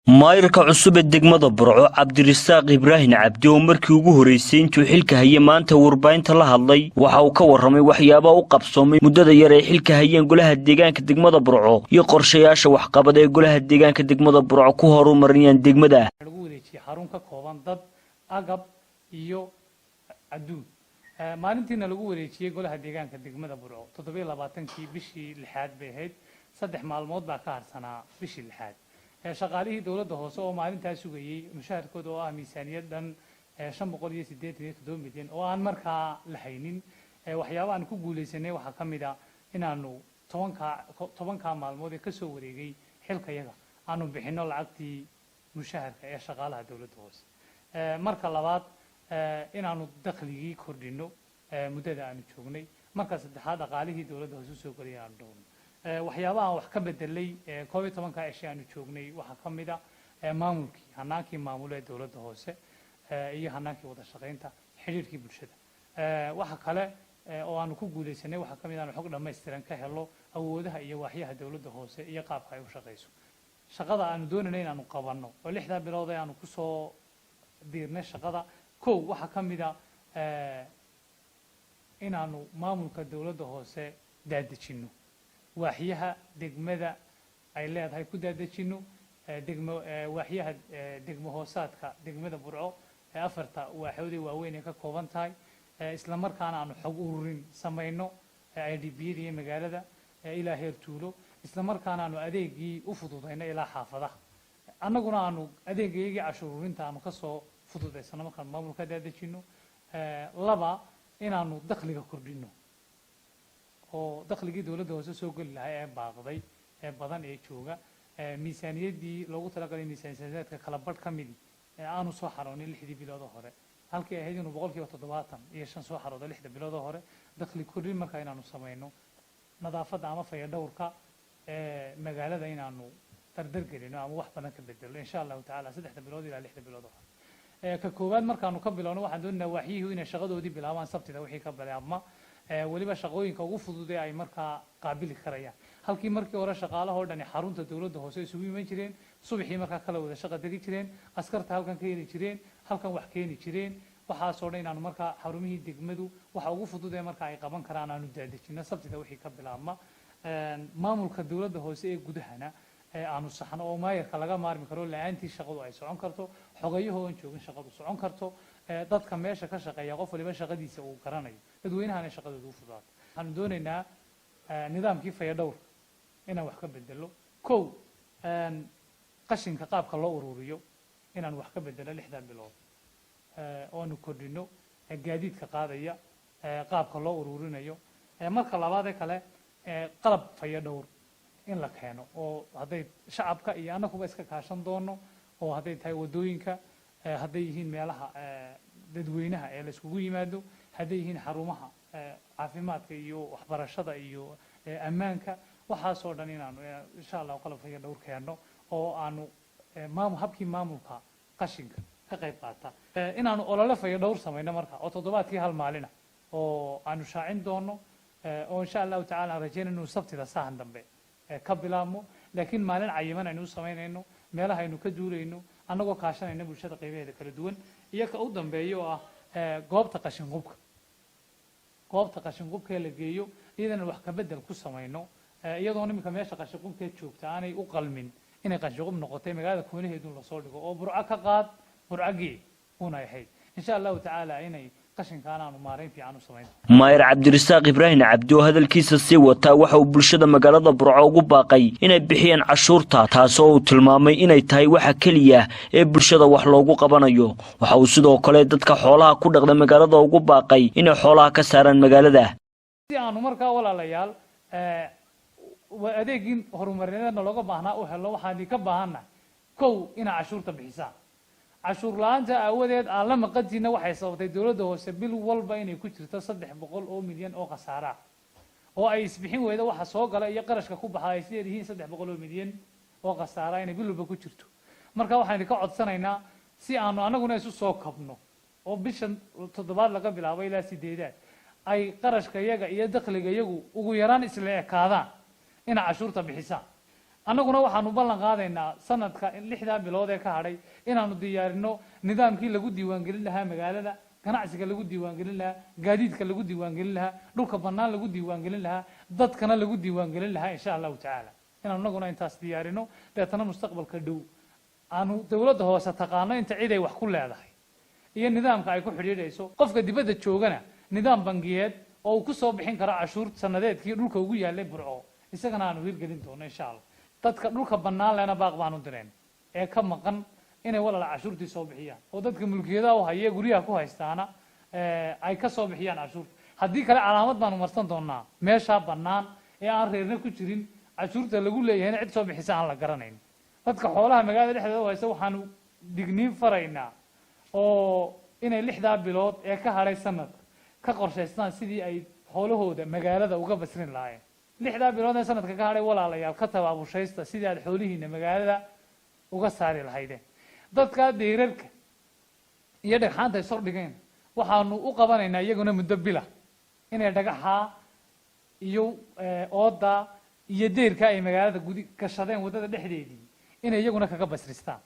maayirka cusub ee degmada Burco Cabdirasaaq Ibraahin Cabdi oo markii ugu horeysay intuu xilka hayay maanta warbaahinta la hadlay waxa uu ka warramay waxyaabaha uu qabsoomay muddada yar ee xilka hayeen golaha deegaanka degmada Burco iyo qorshayaasha waxqabad ee golaha deegaanka degmada Burco ku horumarinayaan degmada. lagu wareejiyay xarun ka kooban dad agab iyo adduun maalintiina lagu wareejiyay golaha deegaanka degmada Burco 27kii bishii 6aad bay ahayd 3 maalmood baa ka harsanaa bishii 6aad shaqaalihii dawladda hoose oo maalintaas sugayay mushaharkooda oo ah miisaaniyad dhan 587 milyan oo aan markaa la haynin waxyaabaha aan ku guuleysanay waxa kamid ah inaanu 10 maalmood ee ka soo wareegay xilkayaga aanu bixino lacagtii mushaharka ee shaqaalaha dawladda hoose marka labaad inaanu dakhligii kordhino muddada aanu joognay marka saddexaad dhaqaalihii dawladda hoose soo galay aanu dhowno waxyaabaha wax ka bedelay 12 cisho aanu joognay waxa kamid ah maamulkii hanaankii maamulka dawladda hoose iyo hanaankii wada shaqeynta xiriirkii bulshada waxa kale oo aanu ku guuleysanay waxa kamid ah xog dhameystiran ka helo awoodaha iyo waaxyaha dawladda hoose iyo qaabka ay u shaqeyso shaqada aanu doonayna inaanu qabanno oo 6 bilood aanu ku soo diirnay shaqada waxa kamid ah inaanu maamulka dawladda hoose daadejino waaxyaha degmada ay leedahay ku daadejino waaxyaha degmo hoosaadka degmada Burco afarta waaxoodii waaweyn ee ka kooban tahay isla markaana aanu xog ururin sameeyno IDP-yada iyo magaalada ilaa heer tuulo isla markaana aanu adeegii u fududeyno ilaa xaafadaha annaguna aanu adeegayagii cashuur ururinta aanu ka soo fududeysano markaan maamulka daadejino laba inaanu dakhliga kordhino oo dakhligii dawladda hoose soo gali lahaa ee baaqday ee badan ee jooga miisaaniyadii loogu talagalay miisaaniyadka kala badh ka mid aanu soo xaroonay 6 bilood hore halkii ahayd inuu 70% iyo 5 soo xaroodo 6 bilood hore dakhli kordhin marka inaanu sameeyno nadaafadda ama fayadhowrka magaalada inaanu dardar gelino ama wax badan ka bedelo insha Allah taala 3 bilood ilaa 6 bilood hore ka koobaad markaanu ka bilowno waxaan doonaynaa waaxyihii inay shaqadoodii bilaabaan sabtida wixii ka bilaabma waliba shaqooyinka ugu fudud ee ay markaa qaabili karayaan halkii markii hore shaqaalaha oo dhan xarunta dawladda hoose isugu yimayn jireen subaxii markaa kala wada shaqo tagi jireen askarta halkan ka heli jireen halkan wax keeni jireen waxa soo dhan inaanu markaa xarumihii degmadu waxa ugu fudud ee markaa ay qaban karaan aanu daadejino sabtida wixii ka bilaabma maamulka dawladda hoose ee gudahana aanu saxno oo maayirka laga maarmi karo la'aantii shaqadu ay socon karto xogayaha oo joogin shaqadu socon karto dadka meesha ka shaqeeya qof waliba shaqadiisa uu garanayo dadweynahana shaqadoodu u fududaato waxaan doonaynaa nidaamkii fayadhowr inaan wax ka bedelo qashinka qaabka loo ururiyo inaan wax ka bedelo 6 bilood oo aanu kordhino gaadiidka qaadaya qaabka loo ururinayo marka labaad ee kale qalab fayadhowr in la keeno oo haday shacabka iyo anaguba iska kaashan doono oo haday tahay wadooyinka haday yihiin meelaha dadweynaha ee la iskugu yimaado haday yihiin xarumaha caafimaadka iyo waxbarashada iyo ammaanka waxa soo dhan inaanu insha Allah qalab fayadhowr keeno oo aanu habkii maamulka qashinka ka qayb qaata inaanu olole fayadhowr sameeyno marka oo toddobaadkii hal maalin oo aanu shaacin doono oo insha Allah taala rajaynayno sabtida saahan dambe ka bilaabmo laakiin maalin cayiman aynu sameynayno meelaha aynu ka duulayno annagoo kaashanayna bulshada qaybaheeda kala duwan iyo ka u dambeeyo ah goobta qashin qubka la geeyo iyadana wax ka bedel ku sameeyno iyadoo nimka meesha qashin qubka joogta aanay u qalmin inay qashin qub noqotay magaalada koonaheedu la soo dhigo oo Burco ka qaad Burcagii una yahay insha Allah taala inay maayir Cabdirasaaq Ibraahin Cabdi oo hadalkiisa sii wata waxa uu bulshada magaalada Burco ugu baaqay inay bixiyaan cashuurta taasoo uu tilmaamay inay tahay waxa kaliya ee bulshada wax loogu qabanayo waxa uu sidoo kale dadka xoolaha ku dhaqda magaalada ugu baaqay inay xoolaha ka saaraan magaalada si aanu markaa walaalayaal adeegin horumarineedna looga baahnaa u helo waxaan ka baahanahay ina cashuurta bixisaan cashuur la'aanta awadeed aan la maqadina waxay sababtay dawladda hoose bil walba inay ku jirto 300 milyan oo khasaara oo ay isbixin weydo waxa soo gala iyo qarashka ku baxay sideedihiin 300 milyan oo khasaara inay bil walba ku jirto marka waxaan ka codsanaynaa si aanu anaguna isu soo kabno oo bishan toddobaad laga bilaabo ilaa 8 ay qarashka iyaga iyo dakhliga iyagu ugu yaraan isla ekaadaan ina cashuurta bixisaan annaguna waxaanu ballan qaadaynaa sanadka 6 bilood ee ka hadhay inaanu diyaarino nidaamkii lagu diiwaangelin lahaa magaalada ganacsiga lagu diiwaangelin lahaa gaadiidka lagu diiwaangelin lahaa dhulka bannaan lagu diiwaangelin lahaa dadkana lagu diiwaangelin lahaa insha allahu tacaala inaanu annaguna intaas diyaarino deetana mustaqbalka dhow aanu dowladda hoose taqaano inta cid ay wax ku leedahay iyo nidaamka ay ku xidhiidhayso qofka dibadda joogana nidaam bangiyeed oo uu ku soo bixin karo cashuur sanadeedkii dhulka ugu yaalay Burco isagana aanu hirgelin doono insha Allah dadka dhulka bannaan leena baaq baanu direen ee ka maqan inay walaal cashuurtii soo bixiyaan oo dadka mulkiyada oo hayay guriga ku haystaana ay ka soo bixiyaan cashuur haddii kale calaamad baanu marsan doonaa meesha bannaan ee aan reerna ku jirin cashuurta lagu leeyahay cid soo bixisa aan la garanayn dadka xoolaha magaalada dhexdeeda haysta waxaanu digniin faraynaa oo inay 6 bilood ee ka hadhay sanad ka qorshaystaan sidii ay xoolahooda magaalada uga basrin lahaayeen 6 bilood ee sanadka ka hadhay walaalayaal ka tabaabushaysta sidii aad xoolihiina magaalada uga saari lahaydeen dadka deerarka iyo dhagxaanta soo dhigeen waxaanu u qabanaynaa iyaguna muddo bila inay dhagaxa iyo ooda iyo deerka ay magaalada gudi ka shadeen wadada dhexdeedii inay iyaguna kaga basristaan